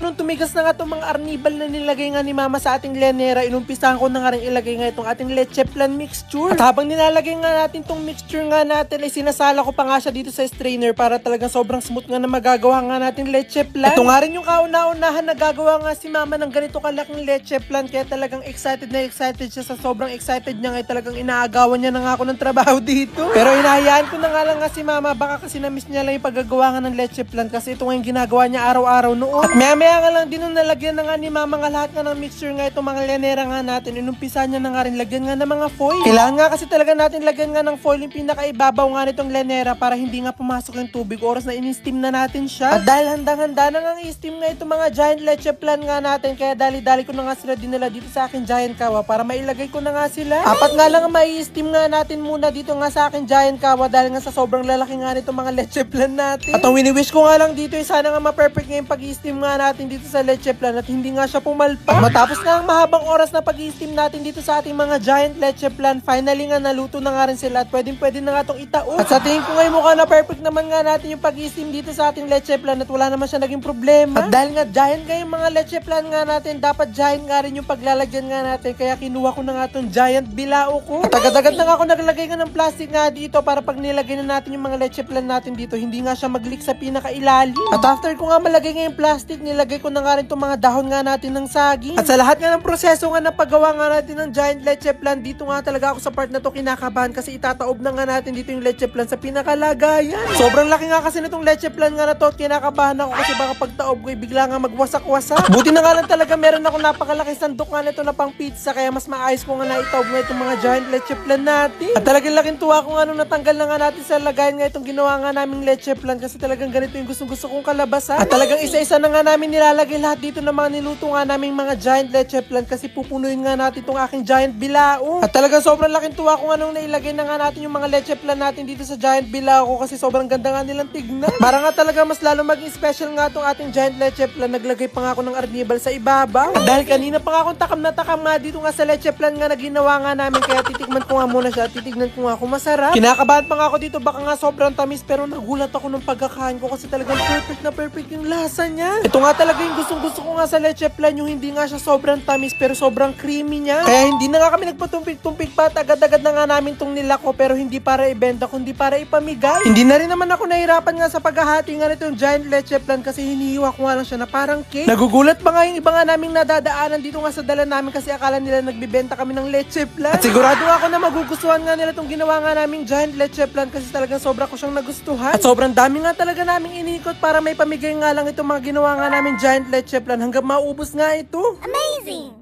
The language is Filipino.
Nung tumigas na nga itong mga arnibal na nilagay nga ni Mama sa ating lenera, inumpisahan ko na nga rin ilagay nga itong ating leche flan mixture. At habang nilalagay nga natin itong mixture nga natin, ay sinasala ko pa nga siya dito sa strainer para talagang sobrang smooth nga na magagawa nga natin leche flan. Ito nga rin yung kauna-unahan na gagawa nga si Mama ng ganito kalaking leche flan, kaya talagang excited na excited siya. Sa sobrang excited niya, ay talagang inaagawan niya na nga ako ng trabaho dito. Pero hinahayaan ko na nga lang nga si Mama, baka kasi na-miss niya lang yung paggagawa nga ng leche flan, kasi ito nga yung ginagawa niya araw-araw noon. At maya nga lang din nung nalagyan na nga ni Mama nga lahat nga ng mixture nga itong mga lenera nga natin, inumpisa niya na nga rin lagyan nga ng mga foil. Kailangan nga kasi talaga natin lagyan nga ng foil yung pinakaibabaw nga nitong lenera para hindi nga pumasok yung tubig oras na in-steam na natin siya. At dahil handang-handa na nga i-steam nga itong mga giant leche flan nga natin, kaya dali-dali ko na nga sila dinala dito sa akin giant kawa para mailagay ko na nga sila. Apat nga lang ang mai-steam nga natin muna dito nga sa akin giant kawa dahil nga sa sobrang lalaki nga nitong mga leche flan natin. At ang wini-wish ko nga lang dito ay sana nga ma-perfect nga yung pag-i-steam nga natin dito sa leche flan at hindi nga siya pumalpak. Matapos nga ang mahabang oras na pag-i-steam natin dito sa ating mga giant leche flan, finally nga naluto na nga rin sila at pwede na nga itong itaon. At sa tingin ko ngayon mukha na perfect naman nga natin yung pag-i-steam dito sa ating leche flan at wala naman siya naging problema. At dahil nga giant nga yung mga leche flan nga natin, dapat giant nga rin yung paglalagyan nga natin, kaya kinuha ko na nga itong giant bilao ko. At agad-agad na nga ako naglagay nga ng plastic nga dito para pag nilagay na natin yung mga leche flan natin dito, hindi nga siya mag-leak sa pinakailalim. At after ko nga malagay nga yung plastic, nilagay ko na nga rin itong mga dahon nga natin ng saging. At sa lahat nga ng proseso nga na paggawa nga natin ng giant leche flan, dito nga talaga ako sa part na to kinakabahan kasi itataob na nga natin dito yung leche flan sa pinakalagayan. Sobrang laki nga kasi nitong leche flan nga na to at kinakabahan ako kasi baka pag taob ko bigla nga magwasak-wasak. Buti na nga lang talaga meron ako napakalaki sandok nga nito na pang pizza, kaya mas maayos ko nga na itaob nga itong mga giant leche flan natin. At talagang laking tuwa ko nga nung natanggal na nga natin sa lagayan nga itong ginawa nga naming leche flan kasi talagang ganito yung gusto kong kalabasan. At talagang isa-isa na nga namin nilalagay lahat dito ng mga niluto nga naming mga giant leche flan kasi pupunuin nga natin itong aking giant bilao. At talagang sobrang laking tuwa ko nga nung nailagay na nga natin yung mga leche flan natin dito sa giant bilao ko kasi sobrang ganda nga nilang tignan. Para nga talaga mas lalo maging special nga itong ating giant leche flan, naglagay pa nga ako ng arnibal sa ibabaw. At dahil kanina pa nga akong takam na takam nga dito nga sa leche flan nga na ginawa nga namin, kaya titikman ko nga muna siya at titignan ko nga kung masarap. Kinakabahan pa nga ako dito, baka nga sobrang tamis, pero nagulat ako nung pagkakain ko kasi talagang perfect na perfect yung lasa niya. Ito nga talaga yung gustong-gusto ko nga sa leche flan, yung hindi nga siya sobrang tamis pero sobrang creamy niya. Kaya hindi na nga kami nagpatumpik-tumpik pa at agad-agad na nga namin tong nilako, pero hindi para ibenta kundi para ipamigay. Hindi na rin naman ako nahirapan nga sa paghahati nga nitong giant leche flan kasi hinihiwa ko nga lang siya na parang cake. Nagugulat pa nga yung iba nga naming nadadaanan dito nga sa dala namin kasi akala nila nagbibenta kami ng leche flan. At sigurado ako na magugustuhan nga nila itong ginawa nga naming giant leche flan kasi talagang sobra ko siyang nagustuhan. At sobrang dami nga talaga naming inikot para may pamigay nga lang itong mga ginawa nga naming giant leche flan hanggang maubos nga ito. Amazing!